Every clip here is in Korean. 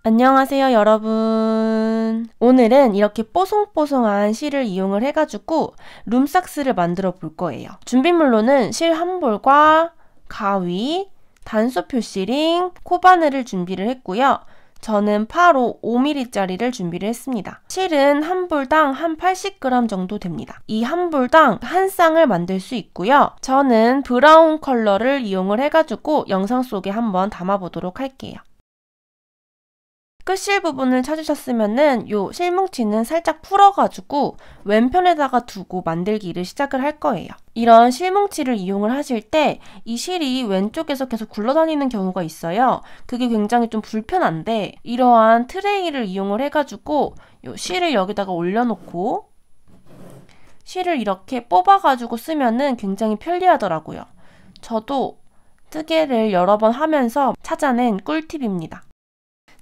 안녕하세요, 여러분. 오늘은 이렇게 뽀송뽀송한 실을 이용을 해가지고 룸삭스를 만들어 볼 거예요. 준비물로는 실 한 볼과 가위, 단소 표시링, 코바늘을 준비를 했고요. 저는 8호 5mm짜리를 준비를 했습니다. 실은 한 볼당 한 80g 정도 됩니다. 이 한 볼당 한 쌍을 만들 수 있고요. 저는 브라운 컬러를 이용을 해가지고 영상 속에 한번 담아보도록 할게요. 끝실 부분을 찾으셨으면은 요 실뭉치는 살짝 풀어가지고 왼편에다가 두고 만들기를 시작을 할 거예요. 이런 실뭉치를 이용을 하실 때 이 실이 왼쪽에서 계속 굴러다니는 경우가 있어요. 그게 굉장히 좀 불편한데 이러한 트레이를 이용을 해가지고 요 실을 여기다가 올려놓고 실을 이렇게 뽑아가지고 쓰면은 굉장히 편리하더라고요. 저도 뜨개를 여러 번 하면서 찾아낸 꿀팁입니다.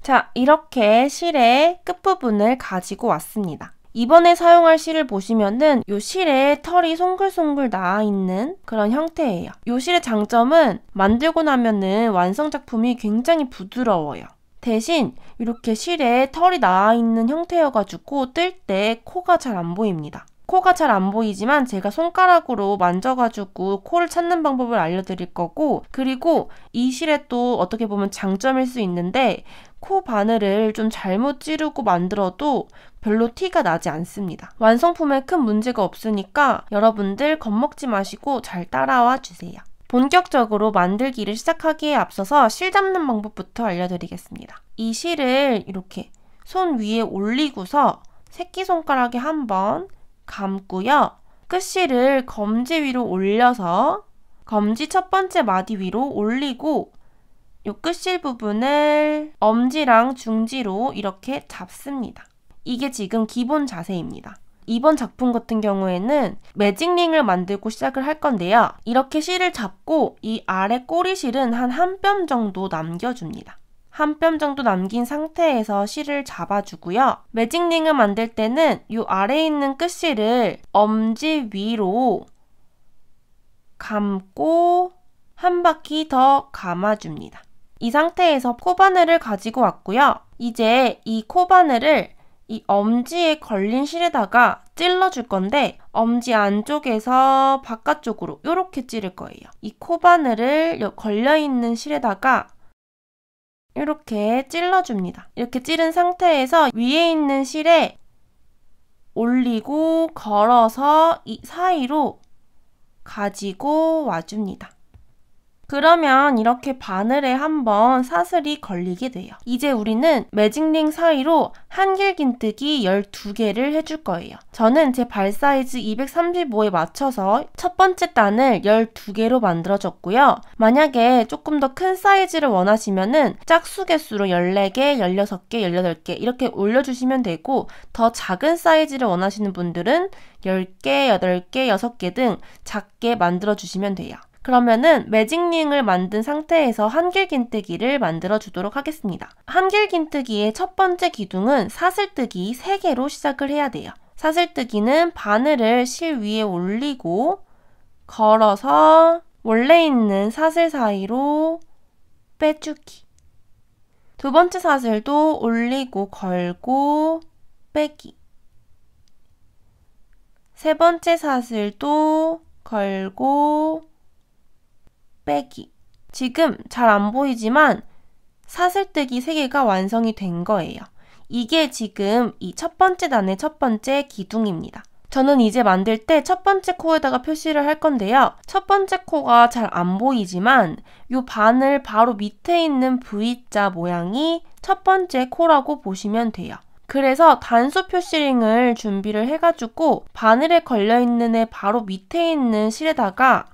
자, 이렇게 실의 끝부분을 가지고 왔습니다. 이번에 사용할 실을 보시면은 이 실에 털이 송글송글 나와있는 그런 형태예요. 이 실의 장점은 만들고 나면은 완성 작품이 굉장히 부드러워요. 대신 이렇게 실에 털이 나와있는 형태여가지고 뜰 때 코가 잘 안 보입니다. 코가 잘 안 보이지만 제가 손가락으로 만져가지고 코를 찾는 방법을 알려드릴 거고, 그리고 이 실에 또 어떻게 보면 장점일 수 있는데 코 바늘을 좀 잘못 찌르고 만들어도 별로 티가 나지 않습니다. 완성품에 큰 문제가 없으니까 여러분들 겁먹지 마시고 잘 따라와 주세요. 본격적으로 만들기를 시작하기에 앞서서 실 잡는 방법부터 알려드리겠습니다. 이 실을 이렇게 손 위에 올리고서 새끼손가락에 한번 감고요. 끝실을 검지 위로 올려서 검지 첫 번째 마디 위로 올리고 요 끝실 부분을 엄지랑 중지로 이렇게 잡습니다. 이게 지금 기본 자세입니다. 이번 작품 같은 경우에는 매직링을 만들고 시작을 할 건데요. 이렇게 실을 잡고 이 아래 꼬리실은 한 뼘 정도 남겨줍니다. 한 뼘 정도 남긴 상태에서 실을 잡아주고요. 매직링을 만들 때는 이 아래에 있는 끝실을 엄지 위로 감고 한 바퀴 더 감아줍니다. 이 상태에서 코바늘을 가지고 왔고요. 이제 이 코바늘을 이 엄지에 걸린 실에다가 찔러줄 건데 엄지 안쪽에서 바깥쪽으로 이렇게 찌를 거예요. 이 코바늘을 걸려있는 실에다가 이렇게 찔러줍니다. 이렇게 찌른 상태에서 위에 있는 실에 올리고 걸어서 이 사이로 가지고 와줍니다. 그러면 이렇게 바늘에 한번 사슬이 걸리게 돼요. 이제 우리는 매직링 사이로 한길긴뜨기 12개를 해줄 거예요. 저는 제 발 사이즈 235에 맞춰서 첫 번째 단을 12개로 만들어줬고요. 만약에 조금 더 큰 사이즈를 원하시면은 짝수 개수로 14개, 16개, 18개 이렇게 올려주시면 되고, 더 작은 사이즈를 원하시는 분들은 10개, 8개, 6개 등 작게 만들어주시면 돼요. 그러면은 매직링을 만든 상태에서 한길긴뜨기를 만들어 주도록 하겠습니다. 한길긴뜨기의 첫 번째 기둥은 사슬뜨기 3개로 시작을 해야 돼요. 사슬뜨기는 바늘을 실 위에 올리고 걸어서 원래 있는 사슬 사이로 빼주기. 두 번째 사슬도 올리고 걸고 빼기. 세 번째 사슬도 걸고 빼기. 지금 잘 안 보이지만 사슬뜨기 3개가 완성이 된 거예요. 이게 지금 이 첫 번째 단의 첫 번째 기둥입니다. 저는 이제 만들 때 첫 번째 코에다가 표시를 할 건데요. 첫 번째 코가 잘 안 보이지만 이 바늘 바로 밑에 있는 V자 모양이 첫 번째 코라고 보시면 돼요. 그래서 단소 표시링을 준비를 해가지고 바늘에 걸려있는 애 바로 밑에 있는 실에다가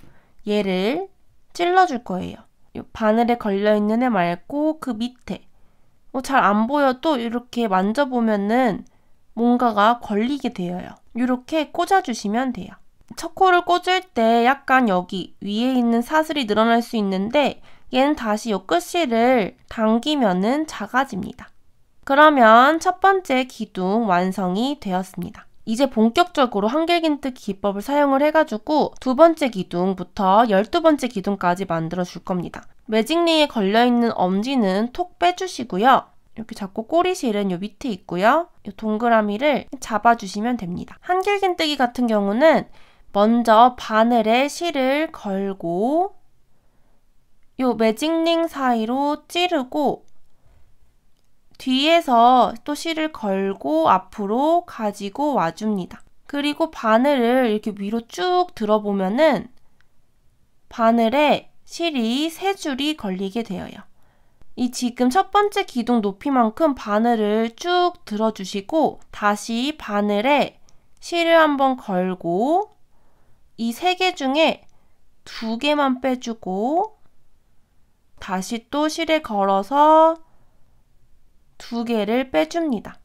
얘를 찔러줄 거예요. 이 바늘에 걸려있는 애 말고 그 밑에 잘 안 보여도 이렇게 만져보면은 뭔가가 걸리게 되어요. 이렇게 꽂아주시면 돼요. 첫 코를 꽂을 때 약간 여기 위에 있는 사슬이 늘어날 수 있는데 얘는 다시 이 끝실을 당기면은 작아집니다. 그러면 첫 번째 기둥 완성이 되었습니다. 이제 본격적으로 한길긴뜨기 기법을 사용을 해가지고 두 번째 기둥부터 12번째 기둥까지 만들어 줄 겁니다. 매직링에 걸려있는 엄지는 톡 빼주시고요. 이렇게 잡고 꼬리실은 요 밑에 있고요. 요 동그라미를 잡아주시면 됩니다. 한길긴뜨기 같은 경우는 먼저 바늘에 실을 걸고 요 매직링 사이로 찌르고 뒤에서 또 실을 걸고 앞으로 가지고 와줍니다. 그리고 바늘을 이렇게 위로 쭉 들어보면은 바늘에 실이 3줄이 걸리게 되어요. 이 지금 첫 번째 기둥 높이만큼 바늘을 쭉 들어주시고 다시 바늘에 실을 한번 걸고 이 3개 중에 2개만 빼주고 다시 또 실에 걸어서 2개를 빼줍니다.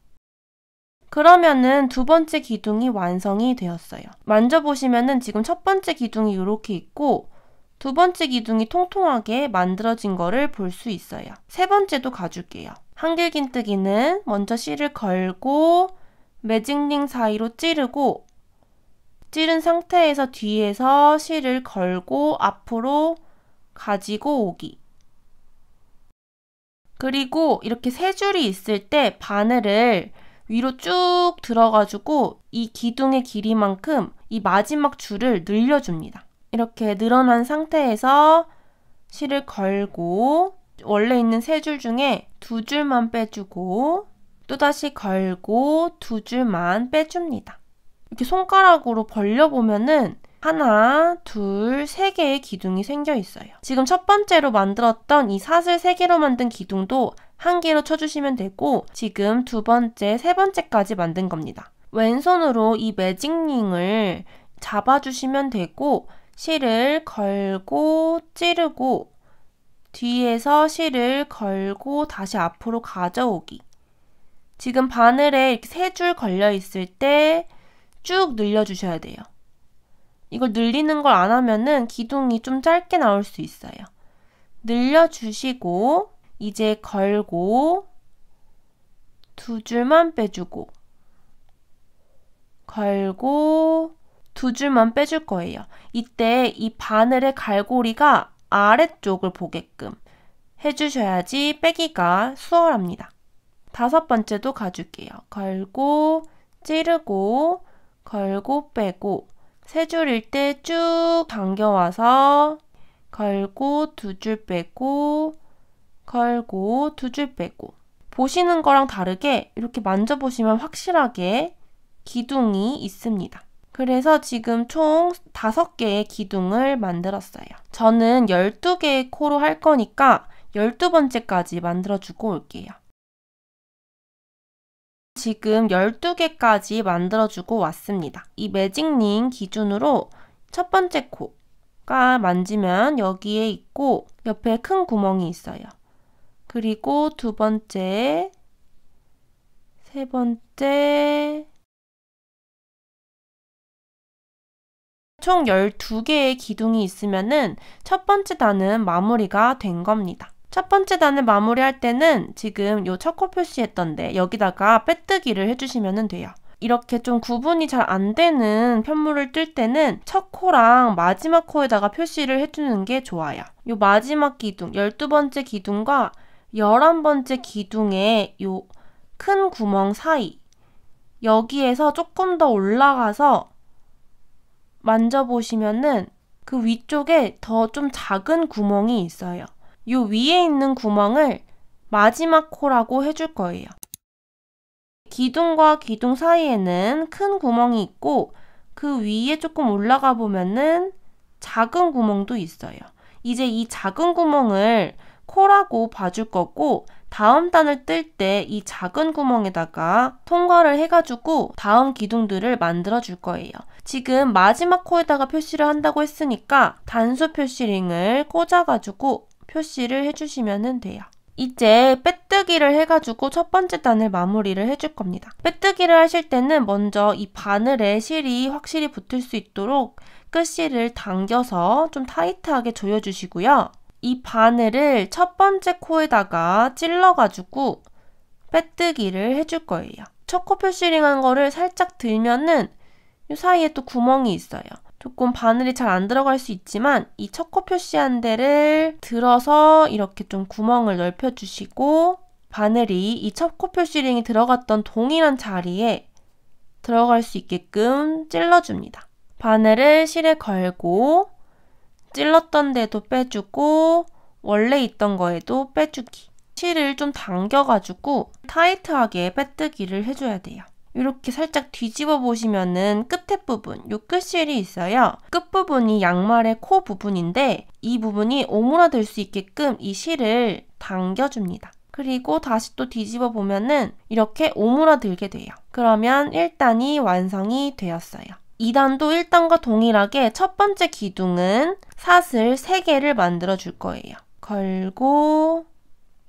그러면은 두 번째 기둥이 완성이 되었어요. 만져보시면은 지금 첫 번째 기둥이 이렇게 있고 두 번째 기둥이 통통하게 만들어진 거를 볼 수 있어요. 세 번째도 가줄게요. 한길긴뜨기는 먼저 실을 걸고 매직링 사이로 찌르고 찌른 상태에서 뒤에서 실을 걸고 앞으로 가지고 오기. 그리고 이렇게 3줄이 있을 때 바늘을 위로 쭉 들어가지고 이 기둥의 길이만큼 이 마지막 줄을 늘려줍니다. 이렇게 늘어난 상태에서 실을 걸고 원래 있는 3줄 중에 2줄만 빼주고 또다시 걸고 2줄만 빼줍니다. 이렇게 손가락으로 벌려보면은 하나, 둘, 3개의 기둥이 생겨 있어요. 지금 첫 번째로 만들었던 이 사슬 3개로 만든 기둥도 1개로 쳐주시면 되고 지금 두 번째, 세 번째까지 만든 겁니다. 왼손으로 이 매직링을 잡아주시면 되고 실을 걸고 찌르고 뒤에서 실을 걸고 다시 앞으로 가져오기. 지금 바늘에 이렇게 3줄 걸려 있을 때 쭉 늘려주셔야 돼요. 이걸 늘리는 걸 안 하면은 기둥이 좀 짧게 나올 수 있어요. 늘려주시고 이제 걸고 2줄만 빼주고 걸고 2줄만 빼줄 거예요. 이때 이 바늘의 갈고리가 아래쪽을 보게끔 해주셔야지 빼기가 수월합니다. 5번째도 가줄게요. 걸고 찌르고 걸고 빼고 3줄일 때 쭉 당겨와서 걸고 2줄 빼고 걸고 2줄 빼고 보시는 거랑 다르게 이렇게 만져보시면 확실하게 기둥이 있습니다. 그래서 지금 총 5개의 기둥을 만들었어요. 저는 12개의 코로 할 거니까 12번째까지 만들어주고 올게요. 지금 12개까지 만들어주고 왔습니다. 이 매직링 기준으로 첫 번째 코가 만지면 여기에 있고 옆에 큰 구멍이 있어요. 그리고 두 번째, 세 번째, 총 12개의 기둥이 있으면은 첫 번째 단은 마무리가 된 겁니다. 첫 번째 단을 마무리할 때는 지금 요 첫 코 표시했던데 여기다가 빼뜨기를 해주시면 돼요. 이렇게 좀 구분이 잘 안 되는 편물을 뜰 때는 첫 코랑 마지막 코에다가 표시를 해주는 게 좋아요. 요 마지막 기둥, 12번째 기둥과 11번째 기둥의 요 큰 구멍 사이 여기에서 조금 더 올라가서 만져보시면은 그 위쪽에 더 좀 작은 구멍이 있어요. 요 위에 있는 구멍을 마지막 코라고 해줄 거예요. 기둥과 기둥 사이에는 큰 구멍이 있고 그 위에 조금 올라가 보면은 작은 구멍도 있어요. 이제 이 작은 구멍을 코라고 봐줄 거고 다음 단을 뜰 때 이 작은 구멍에다가 통과를 해가지고 다음 기둥들을 만들어 줄 거예요. 지금 마지막 코에다가 표시를 한다고 했으니까 단수 표시링을 꽂아가지고 표시를 해주시면 돼요. 이제 빼뜨기를 해가지고 첫 번째 단을 마무리를 해줄 겁니다. 빼뜨기를 하실 때는 먼저 이 바늘에 실이 확실히 붙을 수 있도록 끝실을 당겨서 좀 타이트하게 조여주시고요. 이 바늘을 첫 번째 코에다가 찔러가지고 빼뜨기를 해줄 거예요. 첫 코 표시링 한 거를 살짝 들면은 이 사이에 또 구멍이 있어요. 조금 바늘이 잘 안 들어갈 수 있지만 이 첫 코 표시한 데를 들어서 이렇게 좀 구멍을 넓혀주시고 바늘이 이 첫 코 표시링이 들어갔던 동일한 자리에 들어갈 수 있게끔 찔러줍니다. 바늘을 실에 걸고 찔렀던 데도 빼주고 원래 있던 거에도 빼주기. 실을 좀 당겨가지고 타이트하게 빼뜨기를 해줘야 돼요. 이렇게 살짝 뒤집어 보시면은 끝에 부분, 요 끝실이 있어요. 끝부분이 양말의 코 부분인데 이 부분이 오므라들 수 있게끔 이 실을 당겨줍니다. 그리고 다시 또 뒤집어 보면은 이렇게 오므라들게 돼요. 그러면 1단이 완성이 되었어요. 2단도 1단과 동일하게 첫 번째 기둥은 사슬 3개를 만들어 줄 거예요. 걸고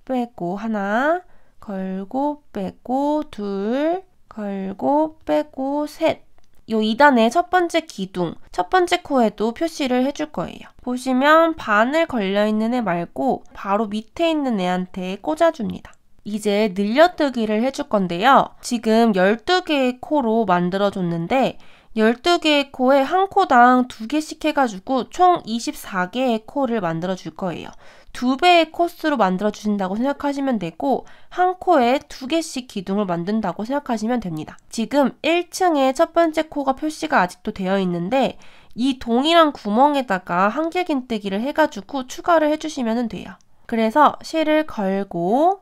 빼고 하나, 걸고 빼고 둘, 걸고 빼고 셋. 요 2단의 첫 번째 기둥, 첫 번째 코에도 표시를 해줄 거예요. 보시면 바늘 걸려있는 애 말고 바로 밑에 있는 애한테 꽂아줍니다. 이제 늘려뜨기를 해줄 건데요. 지금 12개의 코로 만들어줬는데 12개의 코에 한 코당 2개씩 해가지고 총 24개의 코를 만들어줄 거예요. 2배의 코스로 만들어주신다고 생각하시면 되고 한 코에 2개씩 기둥을 만든다고 생각하시면 됩니다. 지금 1층에 첫 번째 코가 표시가 아직도 되어 있는데 이 동일한 구멍에다가 한길긴뜨기를 해가지고 추가를 해주시면 돼요. 그래서 실을 걸고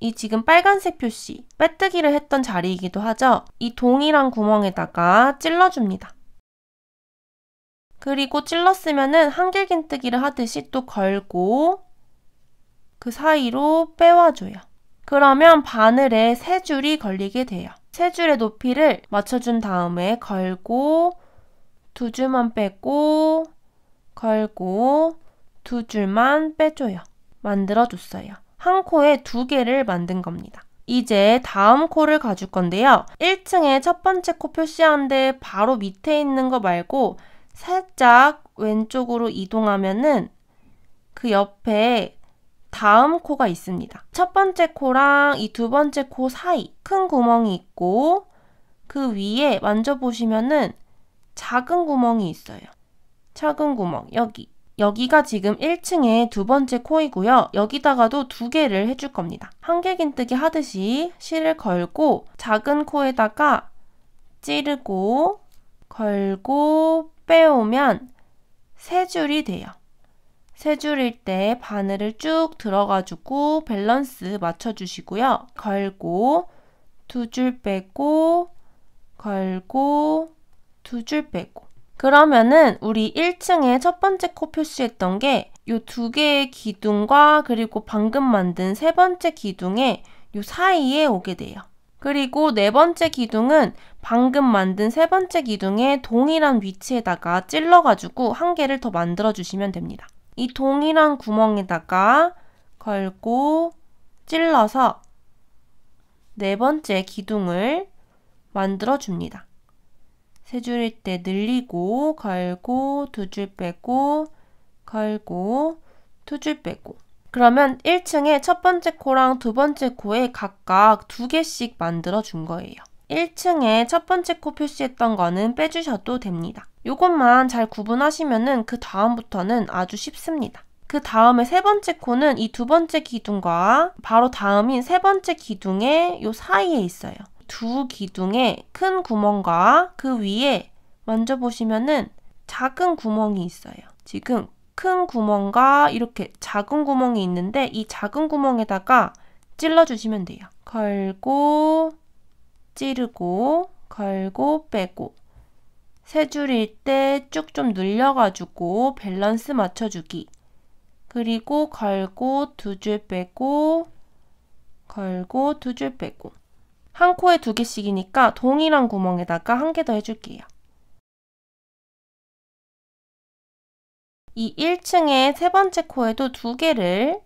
이 지금 빨간색 표시, 빼뜨기를 했던 자리이기도 하죠. 이 동일한 구멍에다가 찔러줍니다. 그리고 찔렀으면은 한길긴뜨기를 하듯이 또 걸고 그 사이로 빼와줘요. 그러면 바늘에 3줄이 걸리게 돼요. 3줄의 높이를 맞춰준 다음에 걸고 2줄만 빼고 걸고 2줄만 빼줘요. 만들어줬어요. 한 코에 2개를 만든 겁니다. 이제 다음 코를 가줄 건데요. 1층에 첫 번째 코 표시하는데 바로 밑에 있는 거 말고 살짝 왼쪽으로 이동하면은 그 옆에 다음 코가 있습니다. 첫 번째 코랑 이 두 번째 코 사이 큰 구멍이 있고 그 위에 만져보시면은 작은 구멍이 있어요. 작은 구멍, 여기가 지금 1층의 두 번째 코이고요. 여기다가도 2개를 해줄 겁니다. 한길긴뜨기 하듯이 실을 걸고 작은 코에다가 찌르고 걸고 빼오면 3줄이 돼요. 3줄일 때 바늘을 쭉 들어가지고 밸런스 맞춰주시고요. 걸고 2줄 빼고 걸고 2줄 빼고 그러면은 우리 1층에 첫 번째 코 표시했던 게 요 2개의 기둥과 그리고 방금 만든 3번째 기둥의 요 사이에 오게 돼요. 그리고 4번째 기둥은 방금 만든 3번째 기둥의 동일한 위치에다가 찔러가지고 한 개를 더 만들어주시면 됩니다. 이 동일한 구멍에다가 걸고 찔러서 4번째 기둥을 만들어줍니다. 3줄일 때 늘리고 걸고 2줄 빼고 걸고 2줄 빼고 그러면 1층에 첫 번째 코랑 두 번째 코에 각각 2개씩 만들어준 거예요. 1층에 첫 번째 코 표시했던 거는 빼주셔도 됩니다. 요것만 잘 구분하시면은 그 다음부터는 아주 쉽습니다. 그 다음에 3번째 코는 이 2번째 기둥과 바로 다음인 3번째 기둥의 요 사이에 있어요. 2 기둥에 큰 구멍과 그 위에 만져보시면은 작은 구멍이 있어요. 지금 큰 구멍과 이렇게 작은 구멍이 있는데 이 작은 구멍에다가 찔러주시면 돼요. 걸고 찌르고 걸고 빼고 3줄일 때 쭉 좀 늘려가지고 밸런스 맞춰주기 그리고 걸고 2줄 빼고 걸고 2줄 빼고 한 코에 2개씩이니까 동일한 구멍에다가 1개 더 해줄게요. 이 1층의 3번째 코에도 2개를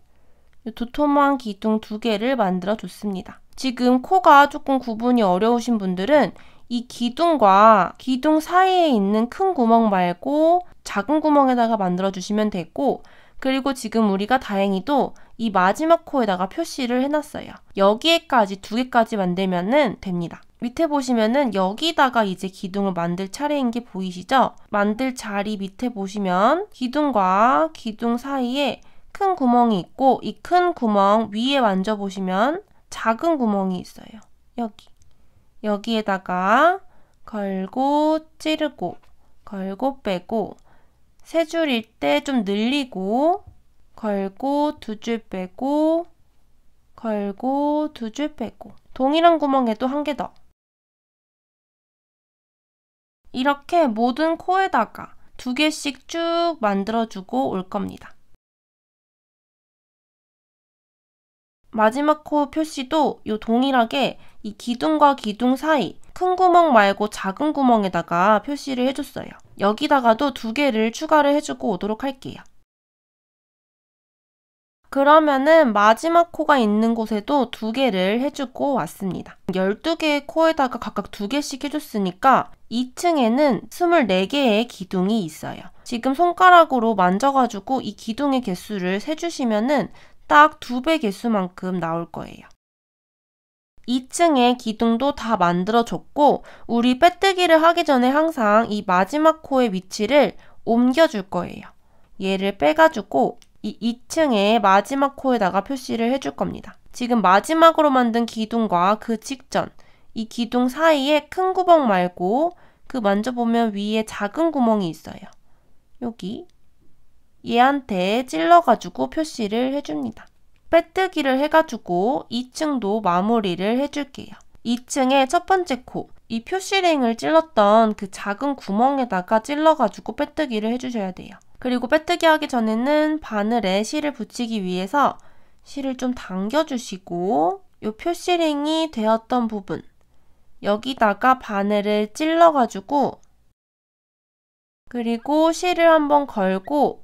도톰한 기둥 2개를 만들어 줬습니다. 지금 코가 조금 구분이 어려우신 분들은 이 기둥과 기둥 사이에 있는 큰 구멍 말고 작은 구멍에다가 만들어 주시면 되고 그리고 지금 우리가 다행히도 이 마지막 코에다가 표시를 해놨어요. 여기에까지 2개까지 만들면 됩니다. 밑에 보시면은 여기다가 이제 기둥을 만들 차례인 게 보이시죠? 만들 자리 밑에 보시면 기둥과 기둥 사이에 큰 구멍이 있고 이 큰 구멍 위에 만져보시면 작은 구멍이 있어요. 여기에다가 걸고 찌르고 걸고 빼고 세 줄일 때 좀 늘리고 걸고 두 줄 빼고 걸고 두 줄 빼고 동일한 구멍에도 한 개 더. 이렇게 모든 코에다가 두 개씩 쭉 만들어주고 올 겁니다. 마지막 코 표시도 요 동일하게 이 기둥과 기둥 사이 큰 구멍 말고 작은 구멍에다가 표시를 해줬어요. 여기다가도 두 개를 추가를 해주고 오도록 할게요. 그러면은 마지막 코가 있는 곳에도 두 개를 해주고 왔습니다. 12개의 코에다가 각각 두 개씩 해줬으니까 2층에는 24개의 기둥이 있어요. 지금 손가락으로 만져가지고 이 기둥의 개수를 세주시면은 딱 2배 개수만큼 나올 거예요. 2층의 기둥도 다 만들어줬고 우리 빼뜨기를 하기 전에 항상 이 마지막 코의 위치를 옮겨줄 거예요. 얘를 빼가지고 이 2층의 마지막 코에다가 표시를 해줄 겁니다. 지금 마지막으로 만든 기둥과 그 직전 이 기둥 사이에 큰 구멍 말고 그 만져보면 위에 작은 구멍이 있어요. 여기 얘한테 찔러가지고 표시를 해줍니다. 빼뜨기를 해가지고 2층도 마무리를 해줄게요. 2층의 첫 번째 코, 이 표시링을 찔렀던 그 작은 구멍에다가 찔러가지고 빼뜨기를 해주셔야 돼요. 그리고 빼뜨기 하기 전에는 바늘에 실을 붙이기 위해서 실을 좀 당겨주시고 이 표시링이 되었던 부분 여기다가 바늘을 찔러가지고 그리고 실을 한번 걸고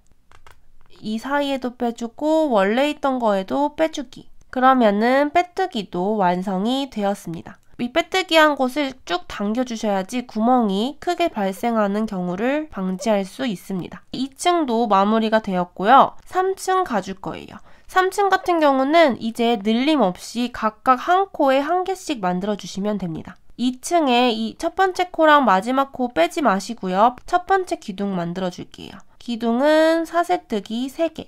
이 사이에도 빼주고 원래 있던 거에도 빼주기. 그러면은 빼뜨기도 완성이 되었습니다. 이 빼뜨기 한 곳을 쭉 당겨주셔야지 구멍이 크게 발생하는 경우를 방지할 수 있습니다. 2층도 마무리가 되었고요. 3층 가줄 거예요. 3층 같은 경우는 이제 늘림 없이 각각 한 코에 한 개씩 만들어주시면 됩니다. 2층에 이 첫 번째 코랑 마지막 코 빼지 마시고요. 첫 번째 기둥 만들어줄게요. 기둥은 사슬뜨기 3개.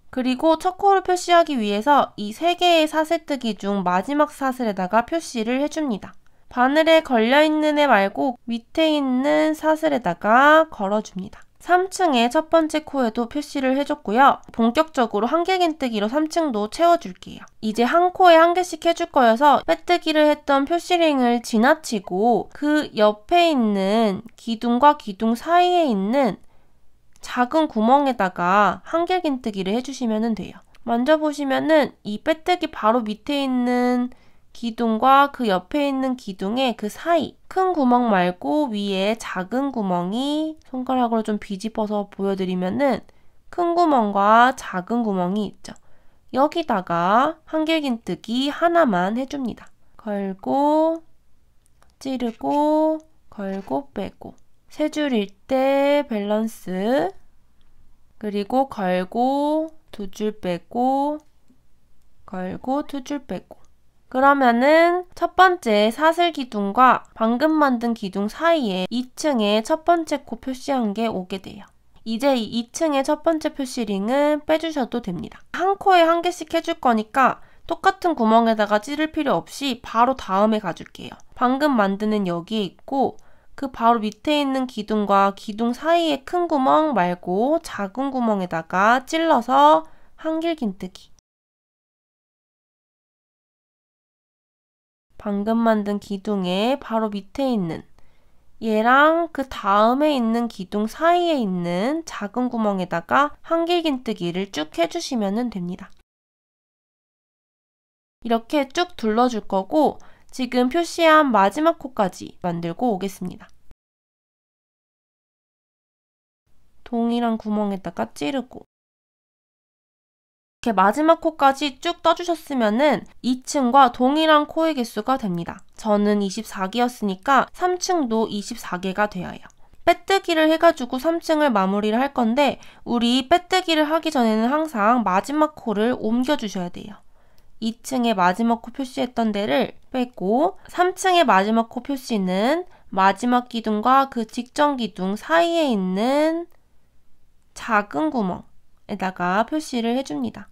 그리고 첫 코를 표시하기 위해서 이 3개의 사슬뜨기 중 마지막 사슬에다가 표시를 해줍니다. 바늘에 걸려있는 애 말고 밑에 있는 사슬에다가 걸어줍니다. 3층의 첫 번째 코에도 표시를 해줬고요. 본격적으로 한길긴뜨기로 3층도 채워줄게요. 이제 한 코에 한 개씩 해줄 거여서 빼뜨기를 했던 표시링을 지나치고 그 옆에 있는 기둥과 기둥 사이에 있는 작은 구멍에다가 한길긴뜨기를 해주시면 돼요. 만져보시면은 이 빼뜨기 바로 밑에 있는 기둥과 그 옆에 있는 기둥의 그 사이 큰 구멍 말고 위에 작은 구멍이 손가락으로 좀 비집어서 보여드리면은 큰 구멍과 작은 구멍이 있죠. 여기다가 한길긴뜨기 하나만 해줍니다. 걸고 찌르고 걸고 빼고 세 줄일 때 밸런스 그리고 걸고 두 줄 빼고 걸고 두 줄 빼고 그러면은 첫 번째 사슬 기둥과 방금 만든 기둥 사이에 2층에 첫 번째 코 표시한 게 오게 돼요. 이제 이 2층의 첫 번째 표시링은 빼주셔도 됩니다. 한 코에 한 개씩 해줄 거니까 똑같은 구멍에다가 찌를 필요 없이 바로 다음에 가줄게요. 방금 만든 애는 여기에 있고 그 바로 밑에 있는 기둥과 기둥 사이에 큰 구멍 말고 작은 구멍에다가 찔러서 한길긴뜨기. 방금 만든 기둥의 바로 밑에 있는 얘랑 그 다음에 있는 기둥 사이에 있는 작은 구멍에다가 한길긴뜨기를 쭉 해주시면 됩니다. 이렇게 쭉 둘러줄 거고 지금 표시한 마지막 코까지 만들고 오겠습니다. 동일한 구멍에다가 찌르고 이렇게 마지막 코까지 쭉 떠주셨으면은 2층과 동일한 코의 개수가 됩니다. 저는 24개였으니까 3층도 24개가 되어요. 빼뜨기를 해가지고 3층을 마무리를 할 건데 우리 빼뜨기를 하기 전에는 항상 마지막 코를 옮겨주셔야 돼요. 2층의 마지막 코 표시했던 데를 빼고 3층의 마지막 코 표시는 마지막 기둥과 그 직전 기둥 사이에 있는 작은 구멍 2에다가 표시를 해줍니다.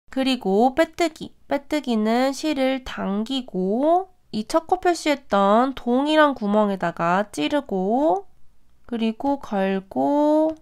그리고 빼뜨기. 빼뜨기는 실을 당기고 이 첫 코 표시했던 동일한 구멍에다가 찌르고 그리고 걸고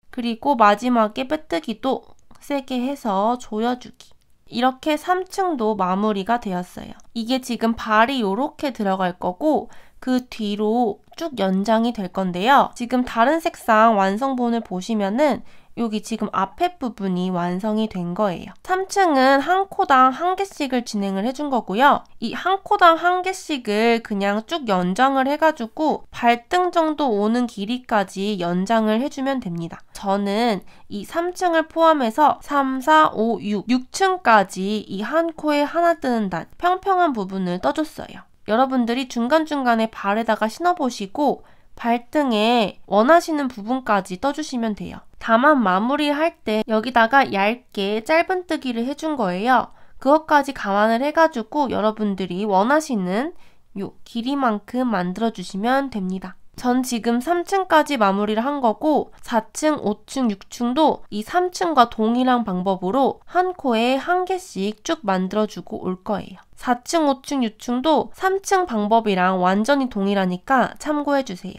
그리고 마지막에 빼뜨기도 세게 해서 조여주기. 이렇게 3층도 마무리가 되었어요. 이게 지금 발이 이렇게 들어갈 거고 그 뒤로 쭉 연장이 될 건데요. 지금 다른 색상 완성본을 보시면은 여기 지금 앞에 부분이 완성이 된 거예요. 3층은 한 코당 한 개씩을 진행을 해준 거고요. 이 한 코당 한 개씩을 그냥 쭉 연장을 해가지고 발등 정도 오는 길이까지 연장을 해주면 됩니다. 저는 이 3층을 포함해서 3, 4, 5, 6층까지 이 한 코에 하나 뜨는 단 평평한 부분을 떠줬어요. 여러분들이 중간중간에 발에다가 신어보시고 발등에 원하시는 부분까지 떠주시면 돼요. 다만 마무리할 때 여기다가 얇게 짧은뜨기를 해준 거예요. 그것까지 감안을 해가지고 여러분들이 원하시는 요 길이만큼 만들어주시면 됩니다. 전 지금 3층까지 마무리를 한 거고 4층, 5층, 6층도 이 3층과 동일한 방법으로 한 코에 한 개씩 쭉 만들어주고 올 거예요. 4층, 5층, 6층도 3층 방법이랑 완전히 동일하니까 참고해주세요.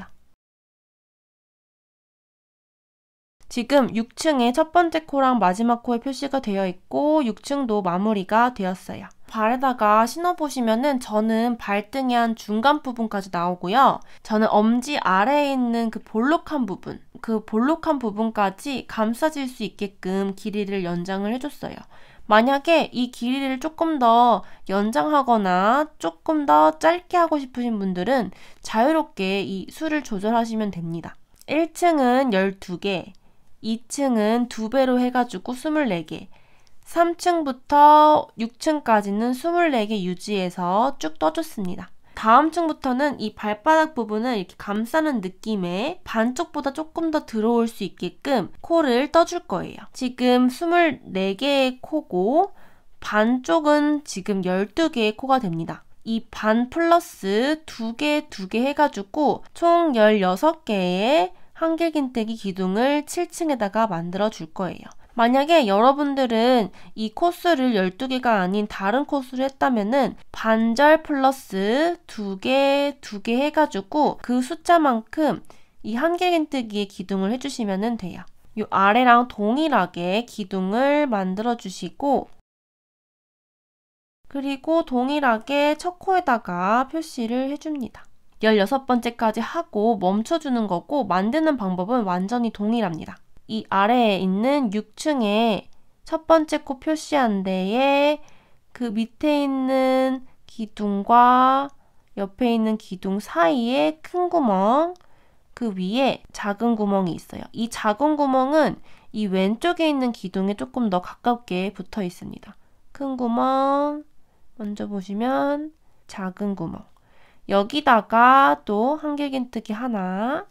지금 6층에 첫 번째 코랑 마지막 코에 표시가 되어 있고 6층도 마무리가 되었어요. 발에다가 신어보시면은 저는 발등의 한 중간 부분까지 나오고요. 저는 엄지 아래에 있는 그 볼록한 부분, 그 볼록한 부분까지 감싸질 수 있게끔 길이를 연장을 해줬어요. 만약에 이 길이를 조금 더 연장하거나 조금 더 짧게 하고 싶으신 분들은 자유롭게 이 수를 조절하시면 됩니다. 1층은 12개, 2층은 2배로 해가지고 24개, 3층부터 6층까지는 24개 유지해서 쭉 떠줬습니다. 다음 층부터는 이 발바닥 부분을 이렇게 감싸는 느낌의 반쪽보다 조금 더 들어올 수 있게끔 코를 떠줄 거예요. 지금 24개의 코고 반쪽은 지금 12개의 코가 됩니다. 이 반 플러스 2개, 2개 해가지고 총 16개의 한길긴뜨기 기둥을 7층에다가 만들어 줄 거예요. 만약에 여러분들은 이 코스를 12개가 아닌 다른 코스를 했다면은 반절 플러스 2개, 2개 해가지고 그 숫자만큼 이 한길긴뜨기의 기둥을 해주시면 돼요. 이 아래랑 동일하게 기둥을 만들어 주시고 그리고 동일하게 첫 코에다가 표시를 해줍니다. 16번째까지 하고 멈춰주는 거고 만드는 방법은 완전히 동일합니다. 이 아래에 있는 6층에 첫 번째 코 표시한 데에 그 밑에 있는 기둥과 옆에 있는 기둥 사이에 큰 구멍, 그 위에 작은 구멍이 있어요. 이 작은 구멍은 이 왼쪽에 있는 기둥에 조금 더 가깝게 붙어 있습니다. 큰 구멍, 먼저 보시면 작은 구멍. 여기다가 또 한길긴뜨기 하나.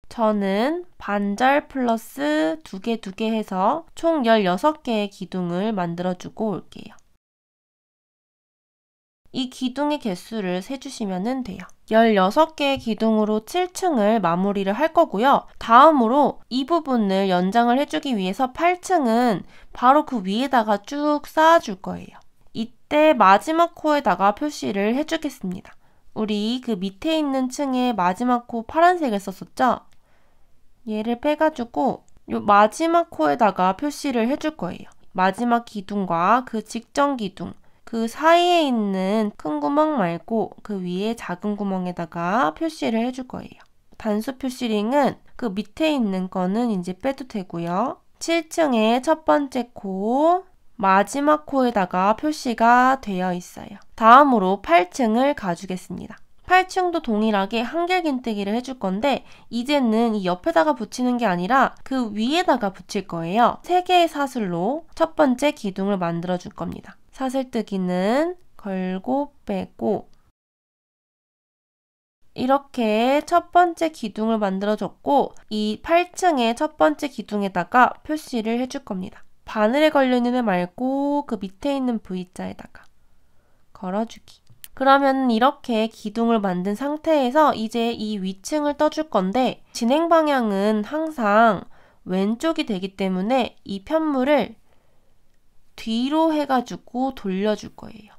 저는 반절 플러스 2개, 2개 해서 총 16개의 기둥을 만들어주고 올게요. 이 기둥의 개수를 세주시면 돼요. 16개의 기둥으로 7층을 마무리를 할 거고요. 다음으로 이 부분을 연장을 해주기 위해서 8층은 바로 그 위에다가 쭉 쌓아줄 거예요. 이때 마지막 코에다가 표시를 해주겠습니다. 우리 그 밑에 있는 층에 마지막 코 파란색을 썼었죠? 얘를 빼가지고 요 마지막 코에다가 표시를 해줄 거예요. 마지막 기둥과 그 직전 기둥, 그 사이에 있는 큰 구멍 말고 그 위에 작은 구멍에다가 표시를 해줄 거예요. 단수 표시링은 그 밑에 있는 거는 이제 빼도 되고요. 7층에 첫 번째 코, 마지막 코에다가 표시가 되어 있어요. 다음으로 8층을 가주겠습니다. 8층도 동일하게 한길긴뜨기를 해줄 건데 이제는 이 옆에다가 붙이는 게 아니라 그 위에다가 붙일 거예요. 3개의 사슬로 첫 번째 기둥을 만들어 줄 겁니다. 사슬뜨기는 걸고 빼고 이렇게 첫 번째 기둥을 만들어 줬고 이 8층의 첫 번째 기둥에다가 표시를 해줄 겁니다. 바늘에 걸려있는 애 말고 그 밑에 있는 V자에다가 걸어주기. 그러면 이렇게 기둥을 만든 상태에서 이제 이 위층을 떠줄 건데 진행 방향은 항상 왼쪽이 되기 때문에 이 편물을 뒤로 해가지고 돌려줄 거예요.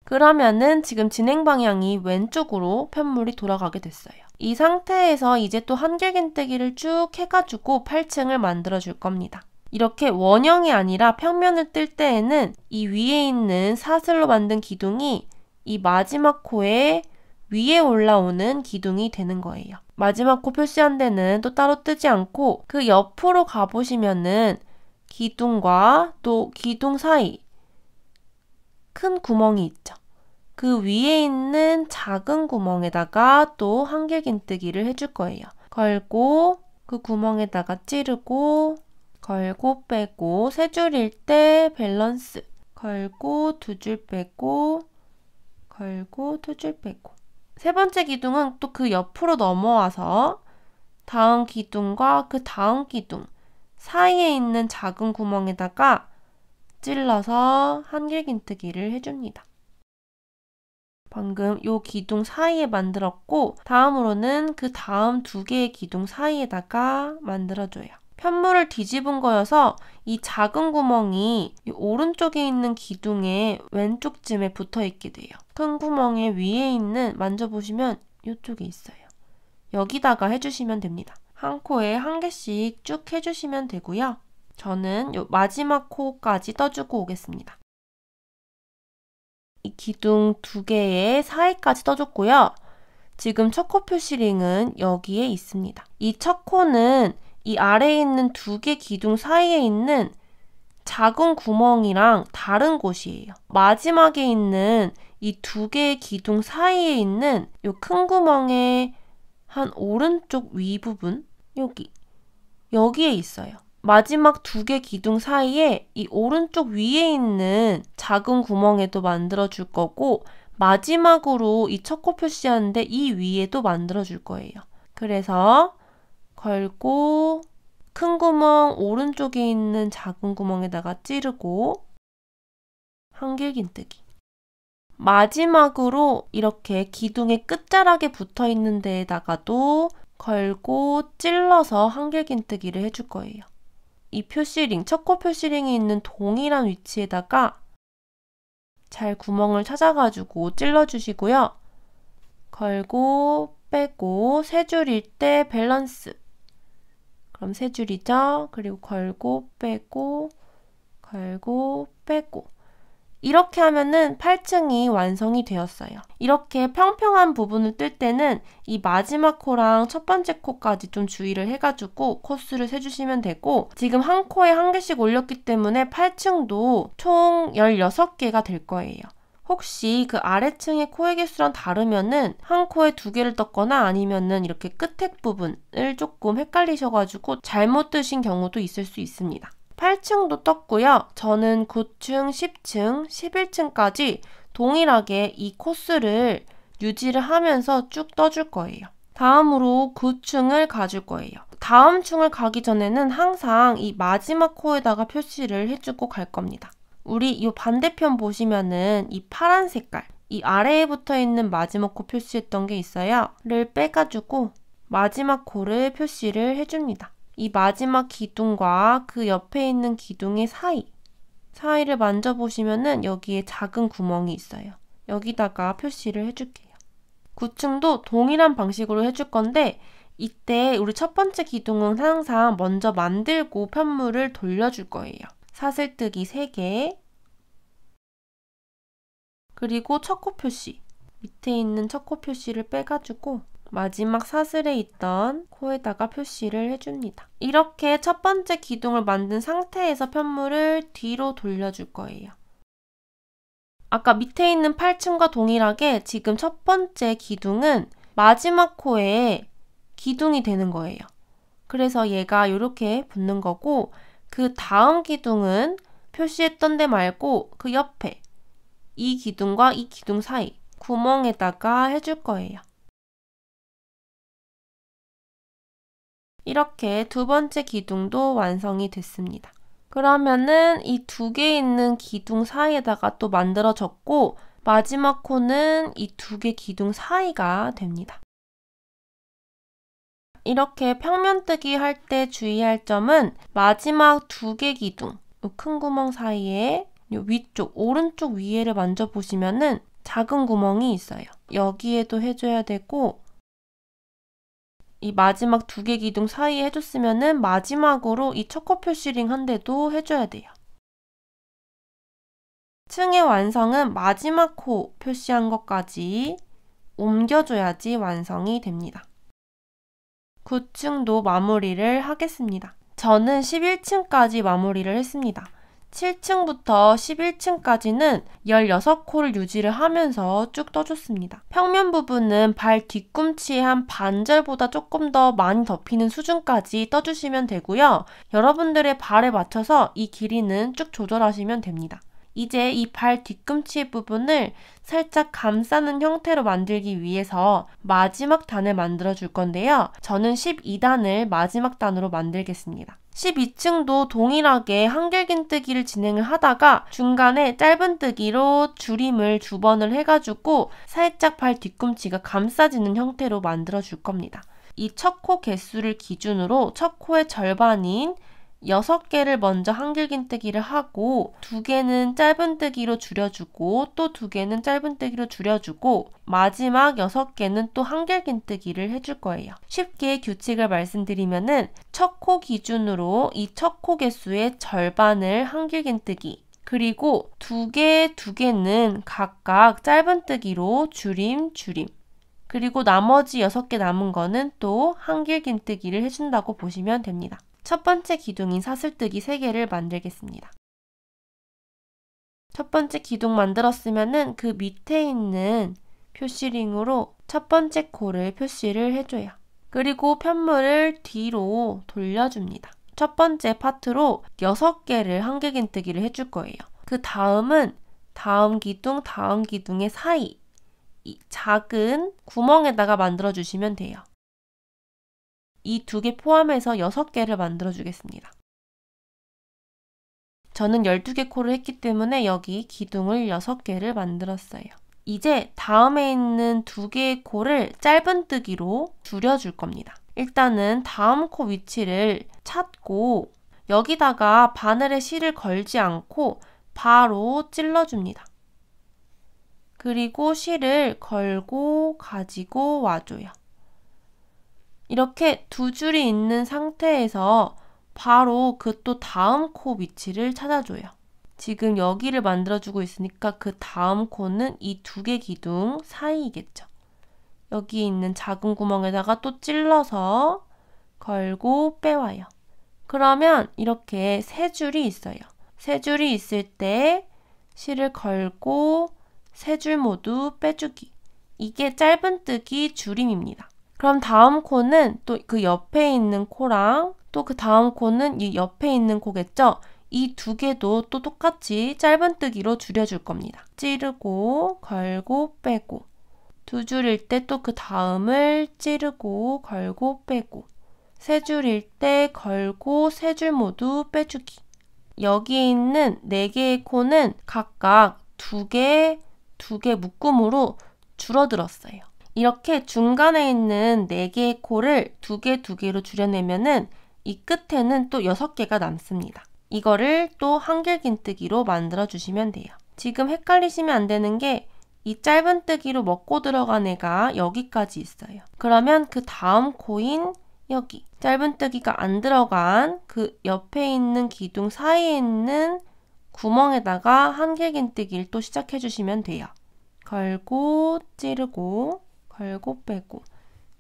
그러면은 지금 진행 방향이 왼쪽으로 편물이 돌아가게 됐어요. 이 상태에서 이제 또 한길긴뜨기를 쭉 해가지고 8층을 만들어 줄 겁니다. 이렇게 원형이 아니라 평면을 뜰 때에는 이 위에 있는 사슬로 만든 기둥이 이 마지막 코에 위에 올라오는 기둥이 되는 거예요. 마지막 코 표시한 데는 또 따로 뜨지 않고 그 옆으로 가보시면은 기둥과 또 기둥 사이 큰 구멍이 있죠. 그 위에 있는 작은 구멍에다가 또 한길긴뜨기를 해줄 거예요. 걸고 그 구멍에다가 찌르고 걸고 빼고 세 줄일 때 밸런스 걸고 두 줄 빼고 걸고 두 줄 빼고 세 번째 기둥은 또 그 옆으로 넘어와서 다음 기둥과 그 다음 기둥 사이에 있는 작은 구멍에다가 찔러서 한길긴뜨기를 해줍니다. 방금 요 기둥 사이에 만들었고 다음으로는 그 다음 두 개의 기둥 사이에다가 만들어줘요. 편물을 뒤집은 거여서 이 작은 구멍이 이 오른쪽에 있는 기둥의 왼쪽쯤에 붙어 있게 돼요. 큰 구멍의 위에 있는 만져보시면 이쪽에 있어요. 여기다가 해주시면 됩니다. 한 코에 한 개씩 쭉 해주시면 되고요. 저는 요 마지막 코까지 떠주고 오겠습니다. 이 기둥 두 개의 사이까지 떠줬고요. 지금 첫 코 표시링은 여기에 있습니다. 이 첫 코는 이 아래에 있는 두 개 기둥 사이에 있는 작은 구멍이랑 다른 곳이에요. 마지막에 있는 이 두 개의 기둥 사이에 있는 이 큰 구멍의 한 오른쪽 윗부분 여기에 있어요. 마지막 두 개 기둥 사이에 이 오른쪽 위에 있는 작은 구멍에도 만들어줄 거고 마지막으로 이 첫 코 표시하는데 이 위에도 만들어줄 거예요. 그래서 걸고 큰 구멍 오른쪽에 있는 작은 구멍에다가 찌르고 한길긴뜨기 마지막으로 이렇게 기둥의 끝자락에 붙어있는 데에다가도 걸고 찔러서 한길긴뜨기를 해줄 거예요. 이 표시링, 첫 코 표시링이 있는 동일한 위치에다가 잘 구멍을 찾아가지고 찔러주시고요. 걸고 빼고 세 줄일 때 밸런스 그럼 세 줄이죠. 그리고 걸고 빼고 걸고 빼고 이렇게 하면은 8층이 완성이 되었어요. 이렇게 평평한 부분을 뜰 때는 이 마지막 코랑 첫 번째 코까지 좀 주의를 해가지고 코수를 세주시면 되고 지금 한 코에 한 개씩 올렸기 때문에 8층도 총 16개가 될 거예요. 혹시 그 아래층의 코의 개수랑 다르면은 한 코에 두 개를 떴거나 아니면은 이렇게 끝에 부분을 조금 헷갈리셔가지고 잘못 뜨신 경우도 있을 수 있습니다. 8층도 떴고요. 저는 9층, 10층, 11층까지 동일하게 이 코스를 유지를 하면서 쭉 떠줄 거예요. 다음으로 9층을 가줄 거예요. 다음 층을 가기 전에는 항상 이 마지막 코에다가 표시를 해주고 갈 겁니다. 우리 이 반대편 보시면은 이 파란 색깔, 이 아래에 붙어있는 마지막 코 표시했던 게 있어요. 를 빼가지고 마지막 코를 표시를 해줍니다. 이 마지막 기둥과 그 옆에 있는 기둥의 사이를 만져보시면은 여기에 작은 구멍이 있어요. 여기다가 표시를 해줄게요. 9층도 동일한 방식으로 해줄 건데 이때 우리 첫 번째 기둥은 항상 먼저 만들고 편물을 돌려줄 거예요. 사슬뜨기 3개 그리고 첫 코 표시 밑에 있는 첫 코 표시를 빼가지고 마지막 사슬에 있던 코에다가 표시를 해줍니다. 이렇게 첫 번째 기둥을 만든 상태에서 편물을 뒤로 돌려줄 거예요. 아까 밑에 있는 8층과 동일하게 지금 첫 번째 기둥은 마지막 코에 기둥이 되는 거예요. 그래서 얘가 이렇게 붙는 거고 그 다음 기둥은 표시했던 데 말고 그 옆에 이 기둥과 이 기둥 사이 구멍에다가 해줄 거예요. 이렇게 두 번째 기둥도 완성이 됐습니다. 그러면은 이 두 개 있는 기둥 사이에다가 또 만들어졌고 마지막 코는 이 두 개 기둥 사이가 됩니다. 이렇게 평면뜨기 할 때 주의할 점은 마지막 2개 기둥, 요 큰 구멍 사이에 요 위쪽, 오른쪽 위에를 만져보시면은 작은 구멍이 있어요. 여기에도 해줘야 되고 이 마지막 2개 기둥 사이에 해줬으면은 마지막으로 이 초코 표시링 한 대도 해줘야 돼요. 층의 완성은 마지막 코 표시한 것까지 옮겨줘야지 완성이 됩니다. 9층도 마무리를 하겠습니다. 저는 11층까지 마무리를 했습니다. 7층부터 11층까지는 16코를 유지를 하면서 쭉 떠줬습니다. 평면 부분은 발 뒤꿈치의 한 반절보다 조금 더 많이 덮이는 수준까지 떠주시면 되고요. 여러분들의 발에 맞춰서 이 길이는 쭉 조절하시면 됩니다. 이제 이 발 뒤꿈치 부분을 살짝 감싸는 형태로 만들기 위해서 마지막 단을 만들어 줄 건데요. 저는 12단을 마지막 단으로 만들겠습니다. 12층도 동일하게 한길긴뜨기를 진행을 하다가 중간에 짧은뜨기로 줄임을 2번을 해가지고 살짝 발 뒤꿈치가 감싸지는 형태로 만들어 줄 겁니다. 이 첫 코 개수를 기준으로 첫 코의 절반인 6개를 먼저 한길긴뜨기를 하고 2개는 짧은뜨기로 줄여주고 또 2개는 짧은뜨기로 줄여주고 마지막 6개는 또 한길긴뜨기를 해줄 거예요. 쉽게 규칙을 말씀드리면은 첫 코 기준으로 이 첫 코 개수의 절반을 한길긴뜨기 그리고 2개는 각각 짧은뜨기로 줄임 그리고 나머지 6개 남은 거는 또 한길긴뜨기를 해준다고 보시면 됩니다. 첫 번째 기둥인 사슬뜨기 3개를 만들겠습니다. 첫 번째 기둥 만들었으면은 그 밑에 있는 표시링으로 첫 번째 코를 표시를 해줘요. 그리고 편물을 뒤로 돌려줍니다. 첫 번째 파트로 6개를 한길긴뜨기를 해줄 거예요. 그 다음은 다음 기둥의 사이 이 작은 구멍에다가 만들어주시면 돼요. 이 2개 포함해서 6개를 만들어 주겠습니다. 저는 12개 코를 했기 때문에 여기 기둥을 6개를 만들었어요. 이제 다음에 있는 2개의 코를 짧은뜨기로 줄여줄 겁니다. 일단은 다음 코 위치를 찾고 여기다가 바늘에 실을 걸지 않고 바로 찔러줍니다. 그리고 실을 걸고 가지고 와줘요. 이렇게 2줄이 있는 상태에서 바로 그 또 다음 코 위치를 찾아줘요. 지금 여기를 만들어주고 있으니까 그 다음 코는 이 2개 기둥 사이이겠죠. 여기 있는 작은 구멍에다가 또 찔러서 걸고 빼와요. 그러면 이렇게 3줄이 있어요. 3줄이 있을 때 실을 걸고 3줄 모두 빼주기. 이게 짧은뜨기 줄임입니다. 그럼 다음 코는 또 그 옆에 있는 코랑 또 그 다음 코는 이 옆에 있는 코겠죠? 이 2개도 또 똑같이 짧은뜨기로 줄여줄 겁니다. 찌르고 걸고 빼고 2줄일 때 또 그 다음을 찌르고 걸고 빼고 3줄일 때 걸고 3줄 모두 빼주기. 여기에 있는 4개의 코는 각각 2개 묶음으로 줄어들었어요. 이렇게 중간에 있는 4개의 코를 2개로 줄여내면은 이 끝에는 또 6개가 남습니다. 이거를 또 한길긴뜨기로 만들어 주시면 돼요. 지금 헷갈리시면 안 되는 게 이 짧은뜨기로 먹고 들어간 애가 여기까지 있어요. 그러면 그 다음 코인 여기 짧은뜨기가 안 들어간 그 옆에 있는 기둥 사이에 있는 구멍에다가 한길긴뜨기를 또 시작해 주시면 돼요. 걸고 찌르고 걸고 빼고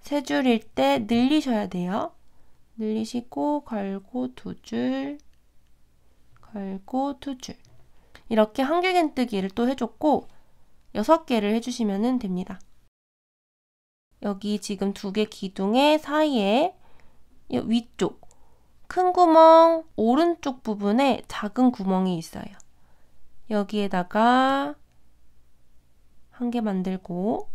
3줄일 때 늘리셔야 돼요. 늘리시고 걸고 2줄 걸고 2줄 이렇게 한길긴뜨기를 또 해줬고 6개를 해주시면 됩니다. 여기 지금 2개 기둥의 사이에 위쪽 큰 구멍 오른쪽 부분에 작은 구멍이 있어요. 여기에다가 1개 만들고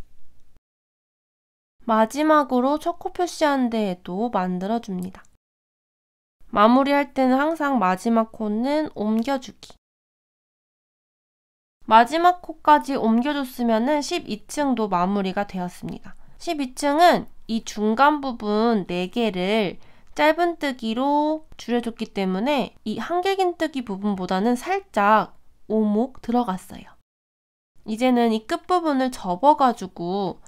마지막으로 초코 표시한 데에도 만들어줍니다. 마무리할 때는 항상 마지막 코는 옮겨주기. 마지막 코까지 옮겨줬으면 12층도 마무리가 되었습니다. 12층은 이 중간 부분 4개를 짧은뜨기로 줄여줬기 때문에 이 한길긴뜨기 부분보다는 살짝 오목 들어갔어요. 이제는 이 끝부분을 접어가지고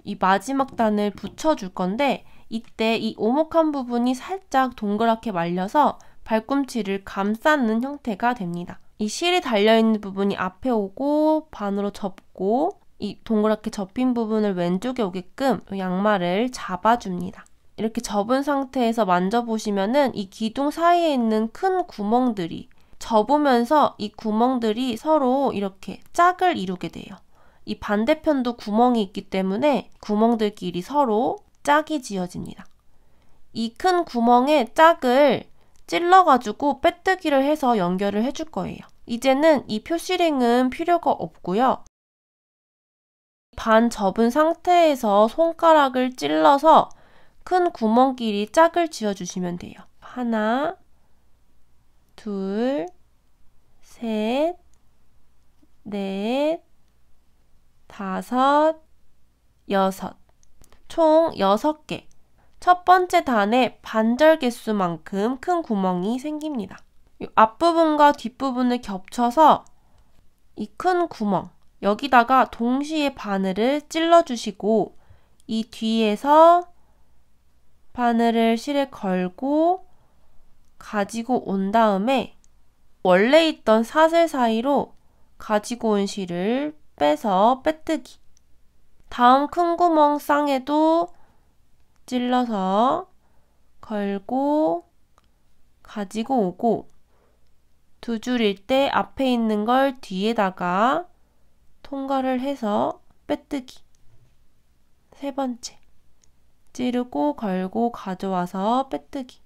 이 마지막 단을 붙여줄 건데 이때 이 오목한 부분이 살짝 동그랗게 말려서 발꿈치를 감싸는 형태가 됩니다. 이 실이 달려있는 부분이 앞에 오고 반으로 접고 이 동그랗게 접힌 부분을 왼쪽에 오게끔 양말을 잡아줍니다. 이렇게 접은 상태에서 만져보시면은 이 기둥 사이에 있는 큰 구멍들이 접으면서 이 구멍들이 서로 이렇게 짝을 이루게 돼요. 이 반대편도 구멍이 있기 때문에 구멍들끼리 서로 짝이 지어집니다. 이 큰 구멍에 짝을 찔러가지고 빼뜨기를 해서 연결을 해줄 거예요. 이제는 이 표시링은 필요가 없고요. 반 접은 상태에서 손가락을 찔러서 큰 구멍끼리 짝을 지어주시면 돼요. 하나, 둘, 셋, 넷, 다섯, 여섯. 총 6개. 첫 번째 단에 반절 개수만큼 큰 구멍이 생깁니다. 이 앞부분과 뒷부분을 겹쳐서 이 큰 구멍, 여기다가 동시에 바늘을 찔러주시고 이 뒤에서 바늘을 실에 걸고 가지고 온 다음에 원래 있던 사슬 사이로 가지고 온 실을 빼서 빼뜨기. 다음 큰 구멍 쌍에도 찔러서 걸고 가지고 오고 두 줄일 때 앞에 있는 걸 뒤에다가 통과를 해서 빼뜨기. 세 번째, 찌르고 걸고 가져와서 빼뜨기.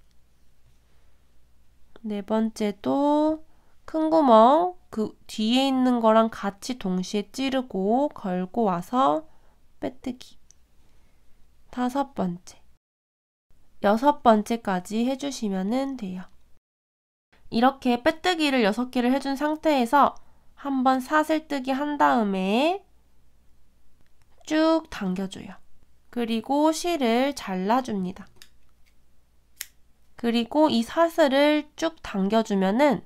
네 번째도 큰 구멍 그 뒤에 있는 거랑 같이 동시에 찌르고 걸고 와서 빼뜨기. 다섯 번째, 여섯 번째까지 해주시면 돼요. 이렇게 빼뜨기를 6개를 해준 상태에서 한번 사슬뜨기 한 다음에 쭉 당겨줘요. 그리고 실을 잘라줍니다. 그리고 이 사슬을 쭉 당겨주면은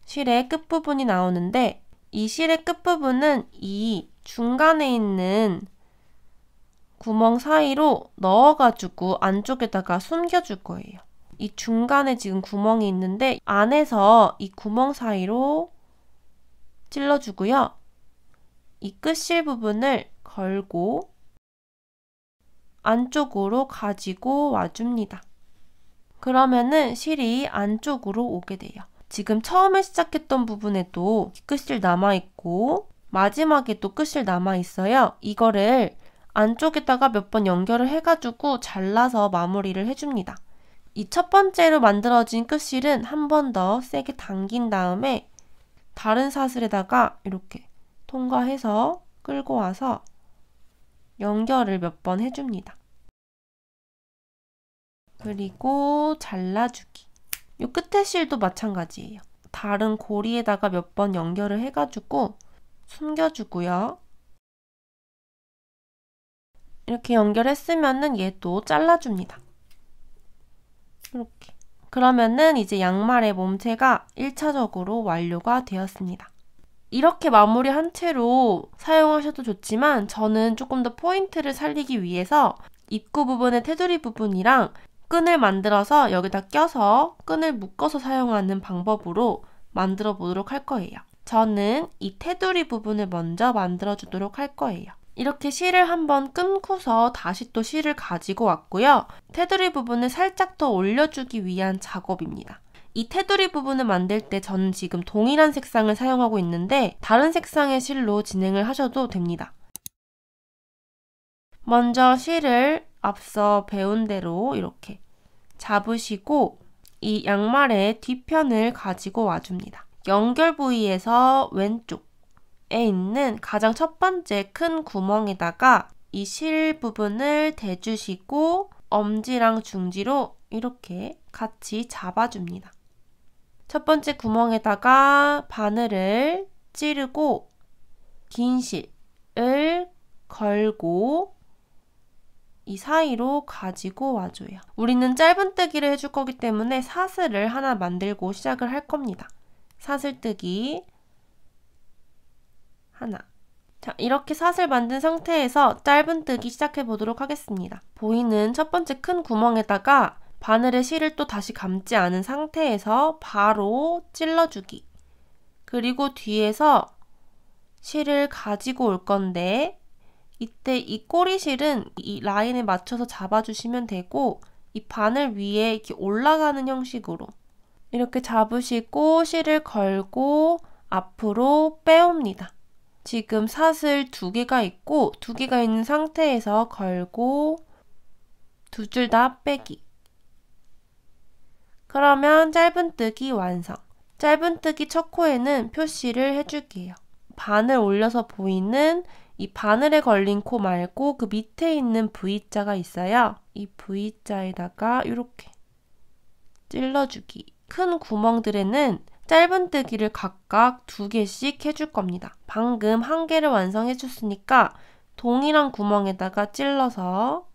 실의 끝부분이 나오는데 이 실의 끝부분은 이 중간에 있는 구멍 사이로 넣어가지고 안쪽에다가 숨겨줄 거예요. 이 중간에 지금 구멍이 있는데 안에서 이 구멍 사이로 찔러주고요. 이 끝실 부분을 걸고 안쪽으로 가지고 와줍니다. 그러면은 실이 안쪽으로 오게 돼요. 지금 처음에 시작했던 부분에도 끝실 남아있고 마지막에도 끝실 남아있어요. 이거를 안쪽에다가 몇 번 연결을 해가지고 잘라서 마무리를 해줍니다. 이 첫 번째로 만들어진 끝실은 한 번 더 세게 당긴 다음에 다른 사슬에다가 이렇게 통과해서 끌고 와서 연결을 몇 번 해줍니다. 그리고 잘라주기. 이 끝에 실도 마찬가지예요. 다른 고리에다가 몇 번 연결을 해가지고 숨겨주고요. 이렇게 연결했으면은 얘도 잘라줍니다. 이렇게. 그러면은 이제 양말의 몸체가 1차적으로 완료가 되었습니다. 이렇게 마무리한 채로 사용하셔도 좋지만 저는 조금 더 포인트를 살리기 위해서 입구 부분의 테두리 부분이랑 끈을 만들어서 여기다 껴서 끈을 묶어서 사용하는 방법으로 만들어 보도록 할 거예요. 저는 이 테두리 부분을 먼저 만들어 주도록 할 거예요. 이렇게 실을 한번 끊고서 다시 또 실을 가지고 왔고요. 테두리 부분을 살짝 더 올려주기 위한 작업입니다. 이 테두리 부분을 만들 때 저는 지금 동일한 색상을 사용하고 있는데 다른 색상의 실로 진행을 하셔도 됩니다. 먼저 실을 앞서 배운 대로 이렇게 잡으시고 이 양말의 뒤편을 가지고 와줍니다. 연결 부위에서 왼쪽에 있는 가장 첫 번째 큰 구멍에다가 이 실 부분을 대주시고 엄지랑 중지로 이렇게 같이 잡아줍니다. 첫 번째 구멍에다가 바늘을 찌르고 긴 실을 걸고 이 사이로 가지고 와줘요. 우리는 짧은뜨기를 해줄 거기 때문에 사슬을 하나 만들고 시작을 할 겁니다. 사슬뜨기 하나. 자, 이렇게 사슬 만든 상태에서 짧은뜨기 시작해 보도록 하겠습니다. 보이는 첫 번째 큰 구멍에다가 바늘의 실을 또 다시 감지 않은 상태에서 바로 찔러주기. 그리고 뒤에서 실을 가지고 올 건데 이때 이 꼬리실은 이 라인에 맞춰서 잡아주시면 되고 이 바늘 위에 이렇게 올라가는 형식으로 이렇게 잡으시고 실을 걸고 앞으로 빼옵니다. 지금 사슬 2개가 있고 2개가 있는 상태에서 걸고 2줄 다 빼기. 그러면 짧은뜨기 완성. 짧은뜨기 첫 코에는 표시를 해줄게요. 바늘 올려서 보이는 이 바늘에 걸린 코 말고 그 밑에 있는 V자가 있어요. 이 V자에다가 이렇게 찔러주기. 큰 구멍들에는 짧은뜨기를 각각 2개씩 해줄 겁니다. 방금 1개를 완성해줬으니까 동일한 구멍에다가 찔러서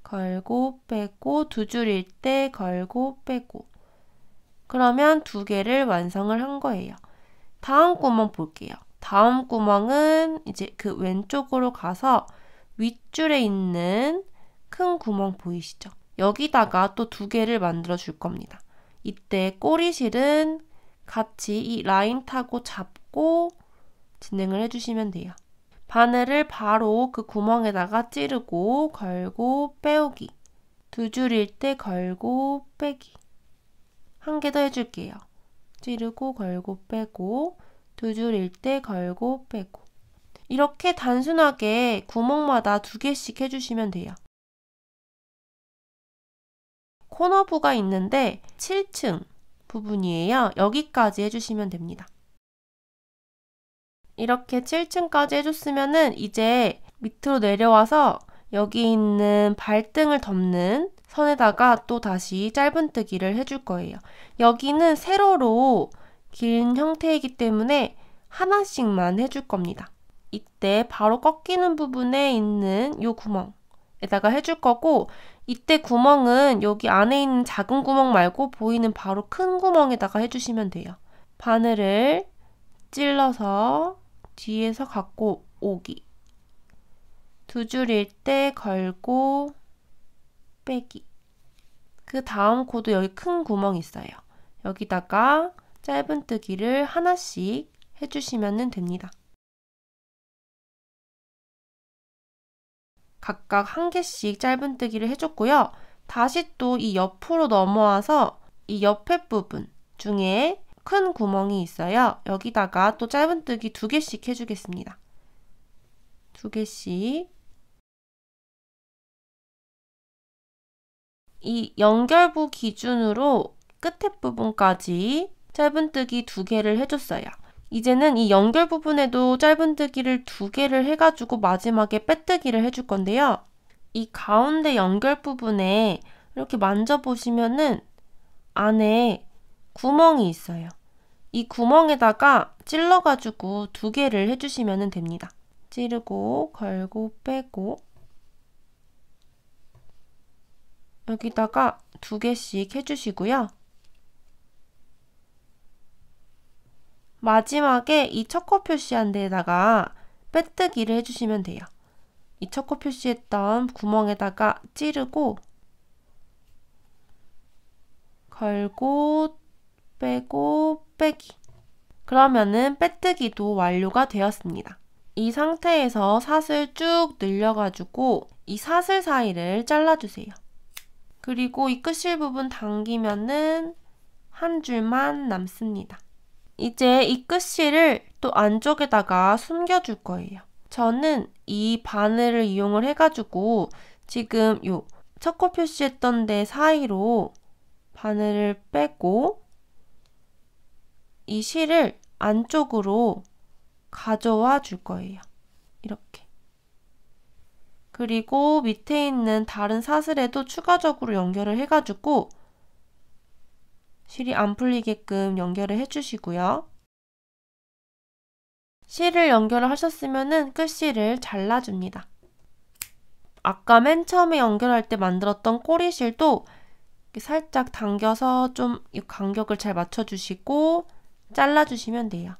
걸고 빼고 2줄일 때 걸고 빼고 그러면 2개를 완성을 한 거예요. 다음 구멍 볼게요. 다음 구멍은 이제 그 왼쪽으로 가서 윗줄에 있는 큰 구멍 보이시죠? 여기다가 또 2개를 만들어 줄 겁니다. 이때 꼬리실은 같이 이 라인 타고 잡고 진행을 해주시면 돼요. 바늘을 바로 그 구멍에다가 찌르고 걸고 빼오기. 2줄일 때 걸고 빼기. 1개 더 해줄게요. 찌르고 걸고 빼고 2줄일 때 걸고 빼고 이렇게 단순하게 구멍마다 2개씩 해주시면 돼요. 코너부가 있는데 7층 부분이에요. 여기까지 해주시면 됩니다. 이렇게 7층까지 해줬으면은 이제 밑으로 내려와서 여기 있는 발등을 덮는 선에다가 또 다시 짧은뜨기를 해줄 거예요. 여기는 세로로 긴 형태이기 때문에 하나씩만 해줄 겁니다. 이때 바로 꺾이는 부분에 있는 이 구멍에다가 해줄 거고 이때 구멍은 여기 안에 있는 작은 구멍 말고 보이는 바로 큰 구멍에다가 해주시면 돼요. 바늘을 찔러서 뒤에서 갖고 오기. 2줄일 때 걸고 빼기. 그 다음 코도 여기 큰 구멍이 있어요. 여기다가 짧은뜨기를 하나씩 해주시면 됩니다. 각각 1개씩 짧은뜨기를 해줬고요. 다시 또 이 옆으로 넘어와서 이 옆에 부분 중에 큰 구멍이 있어요. 여기다가 또 짧은뜨기 2개씩 해주겠습니다. 2개씩. 이 연결부 기준으로 끝에 부분까지 짧은뜨기 2개를 해줬어요. 이제는 이 연결 부분에도 짧은뜨기를 2개를 해가지고 마지막에 빼뜨기를 해줄 건데요. 이 가운데 연결 부분에 이렇게 만져보시면은 안에 구멍이 있어요. 이 구멍에다가 찔러가지고 2개를 해주시면 됩니다. 찌르고 걸고 빼고 여기다가 2개씩 해주시고요. 마지막에 이 첫 코 표시한 데에다가 빼뜨기를 해주시면 돼요. 이 첫 코 표시했던 구멍에다가 찌르고 걸고 빼고 빼기. 그러면은 빼뜨기도 완료가 되었습니다. 이 상태에서 사슬 쭉 늘려가지고 이 사슬 사이를 잘라주세요. 그리고 이 끝실 부분 당기면은 한 줄만 남습니다. 이제 이 끝실을 또 안쪽에다가 숨겨줄 거예요. 저는 이 바늘을 이용을 해가지고 지금 요 첫 코 표시했던 데 사이로 바늘을 빼고 이 실을 안쪽으로 가져와 줄 거예요. 이렇게. 그리고 밑에 있는 다른 사슬에도 추가적으로 연결을 해가지고 실이 안 풀리게끔 연결을 해주시고요. 실을 연결을 하셨으면 끝실을 잘라줍니다. 아까 맨 처음에 연결할 때 만들었던 꼬리실도 이렇게 살짝 당겨서 좀 이 간격을 잘 맞춰주시고 잘라주시면 돼요.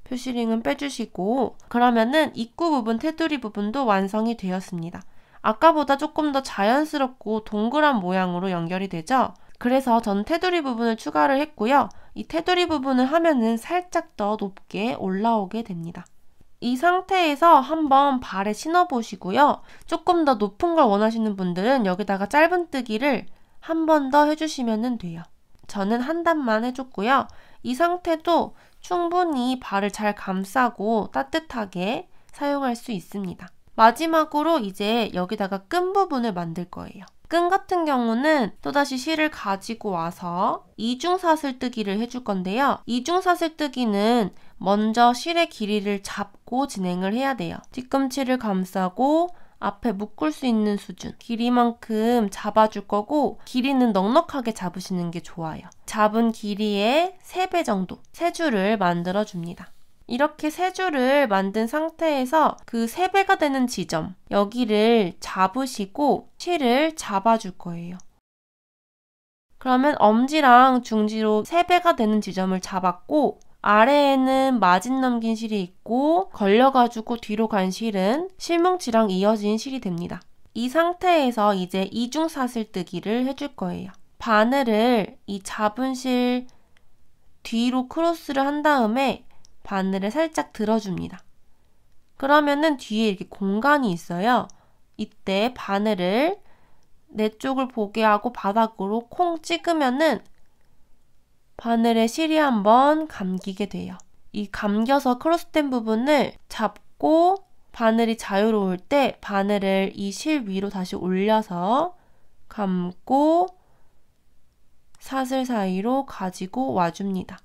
표시링은 빼주시고 그러면은 입구 부분, 테두리 부분도 완성이 되었습니다. 아까보다 조금 더 자연스럽고 동그란 모양으로 연결이 되죠? 그래서 전 테두리 부분을 추가를 했고요. 이 테두리 부분을 하면은 살짝 더 높게 올라오게 됩니다. 이 상태에서 한번 발에 신어보시고요. 조금 더 높은 걸 원하시는 분들은 여기다가 짧은뜨기를 한 번 더 해주시면 돼요. 저는 한 단만 해줬고요. 이 상태도 충분히 발을 잘 감싸고 따뜻하게 사용할 수 있습니다. 마지막으로 이제 여기다가 끈 부분을 만들 거예요. 끈 같은 경우는 또다시 실을 가지고 와서 이중사슬뜨기를 해줄 건데요. 이중사슬뜨기는 먼저 실의 길이를 잡고 진행을 해야 돼요. 뒤꿈치를 감싸고 앞에 묶을 수 있는 수준 길이만큼 잡아줄 거고 길이는 넉넉하게 잡으시는 게 좋아요. 잡은 길이의 3배 정도 3줄을 만들어 줍니다. 이렇게 3줄을 만든 상태에서 그 3배가 되는 지점 여기를 잡으시고 실을 잡아줄 거예요. 그러면 엄지랑 중지로 3배가 되는 지점을 잡았고 아래에는 마진 넘긴 실이 있고 걸려가지고 뒤로 간 실은 실뭉치랑 이어진 실이 됩니다. 이 상태에서 이제 이중사슬뜨기를 해줄 거예요. 바늘을 이 잡은 실 뒤로 크로스를 한 다음에 바늘을 살짝 들어줍니다. 그러면은 뒤에 이렇게 공간이 있어요. 이때 바늘을 내 쪽을 보게 하고 바닥으로 콩 찍으면은 바늘에 실이 한번 감기게 돼요. 이 감겨서 크로스된 부분을 잡고 바늘이 자유로울 때 바늘을 이 실 위로 다시 올려서 감고 사슬 사이로 가지고 와줍니다.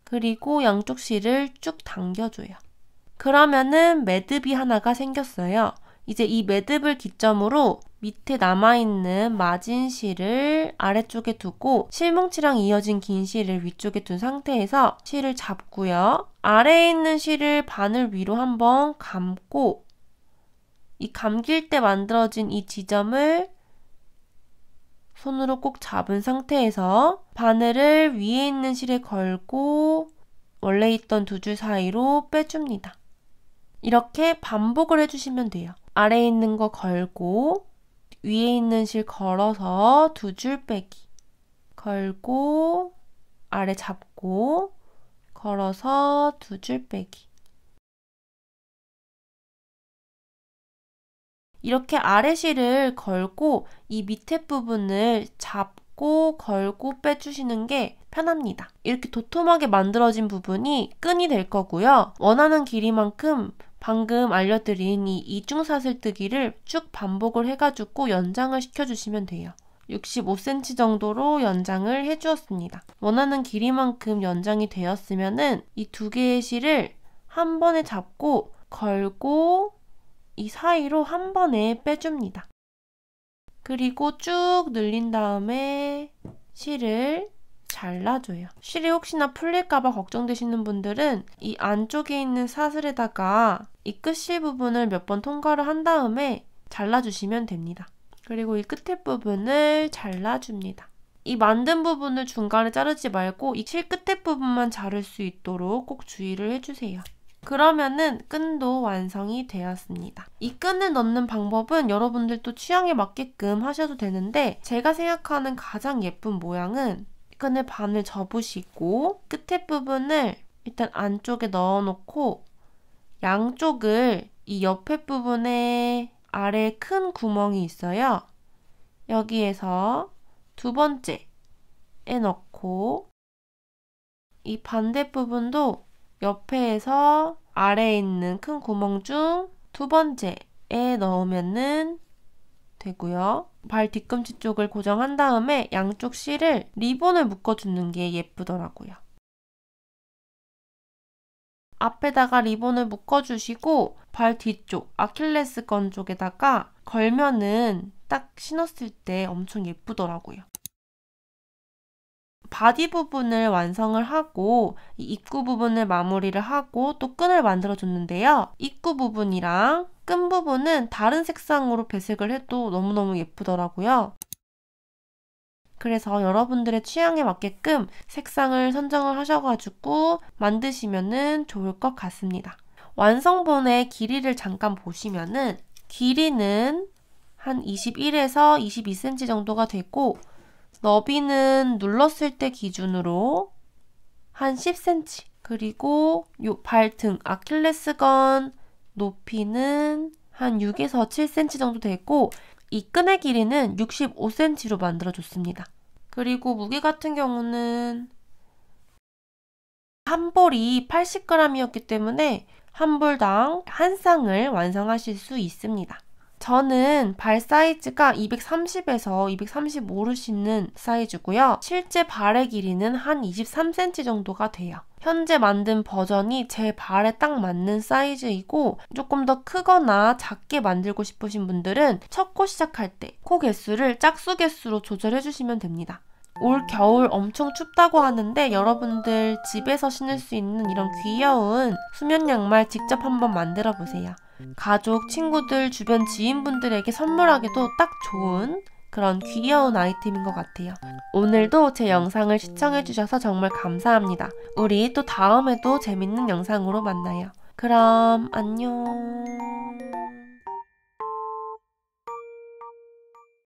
그리고 양쪽 실을 쭉 당겨줘요. 그러면은 매듭이 하나가 생겼어요. 이제 이 매듭을 기점으로 밑에 남아있는 마진 실을 아래쪽에 두고 실뭉치랑 이어진 긴 실을 위쪽에 둔 상태에서 실을 잡고요. 아래에 있는 실을 바늘 위로 한번 감고 이 감길 때 만들어진 이 지점을 손으로 꼭 잡은 상태에서 바늘을 위에 있는 실에 걸고 원래 있던 2줄 사이로 빼줍니다. 이렇게 반복을 해주시면 돼요. 아래에 있는 거 걸고 위에 있는 실 걸어서 2줄 빼기 걸고 아래 잡고 걸어서 2줄 빼기 이렇게 아래 실을 걸고 이 밑에 부분을 잡고 걸고 빼주시는 게 편합니다. 이렇게 도톰하게 만들어진 부분이 끈이 될 거고요. 원하는 길이만큼 방금 알려드린 이 이중사슬뜨기를 쭉 반복을 해가지고 연장을 시켜주시면 돼요. 65cm 정도로 연장을 해주었습니다. 원하는 길이만큼 연장이 되었으면은 이 2개의 실을 한 번에 잡고 걸고 이 사이로 한 번에 빼줍니다. 그리고 쭉 늘린 다음에 실을 잘라줘요. 실이 혹시나 풀릴까봐 걱정되시는 분들은 이 안쪽에 있는 사슬에다가 이 끝실 부분을 몇 번 통과를 한 다음에 잘라주시면 됩니다. 그리고 이 끝에 부분을 잘라줍니다. 이 만든 부분을 중간에 자르지 말고 이 실 끝에 부분만 자를 수 있도록 꼭 주의를 해주세요. 그러면은 끈도 완성이 되었습니다. 이 끈을 넣는 방법은 여러분들도 취향에 맞게끔 하셔도 되는데 제가 생각하는 가장 예쁜 모양은 끈을 반을 접으시고 끝에 부분을 일단 안쪽에 넣어놓고 양쪽을 이 옆에 부분에 아래에 큰 구멍이 있어요. 여기에서 2번째에 넣고 이 반대 부분도 옆에서 아래에 있는 큰 구멍 중 2번째에 넣으면 되고요. 발 뒤꿈치 쪽을 고정한 다음에 양쪽 실을 리본을 묶어주는 게 예쁘더라고요. 앞에다가 리본을 묶어주시고 발 뒤쪽 아킬레스건 쪽에다가 걸면은 딱 신었을 때 엄청 예쁘더라고요. 바디 부분을 완성을 하고 이 입구 부분을 마무리를 하고 또 끈을 만들어 줬는데요. 입구 부분이랑 끈 부분은 다른 색상으로 배색을 해도 너무너무 예쁘더라고요. 그래서 여러분들의 취향에 맞게끔 색상을 선정을 하셔가지고 만드시면은 좋을 것 같습니다. 완성본의 길이를 잠깐 보시면은 길이는 한 21에서 22cm 정도가 되고 너비는 눌렀을 때 기준으로 한 10cm, 그리고 요 발등 아킬레스건 높이는 한 6에서 7cm 정도 되고 이 끈의 길이는 65cm로 만들어줬습니다. 그리고 무게 같은 경우는 한 볼이 80g이었기 때문에 한 볼당 한 쌍을 완성하실 수 있습니다. 저는 발 사이즈가 230에서 235를 신는 사이즈고요. 실제 발의 길이는 한 23cm 정도가 돼요. 현재 만든 버전이 제 발에 딱 맞는 사이즈이고 조금 더 크거나 작게 만들고 싶으신 분들은 첫 코 시작할 때 코 개수를 짝수 개수로 조절해주시면 됩니다. 올 겨울 엄청 춥다고 하는데 여러분들 집에서 신을 수 있는 이런 귀여운 수면 양말 직접 한번 만들어 보세요. 가족, 친구들, 주변 지인분들에게 선물하기도 딱 좋은 그런 귀여운 아이템인 것 같아요. 오늘도 제 영상을 시청해주셔서 정말 감사합니다. 우리 또 다음에도 재밌는 영상으로 만나요. 그럼 안녕.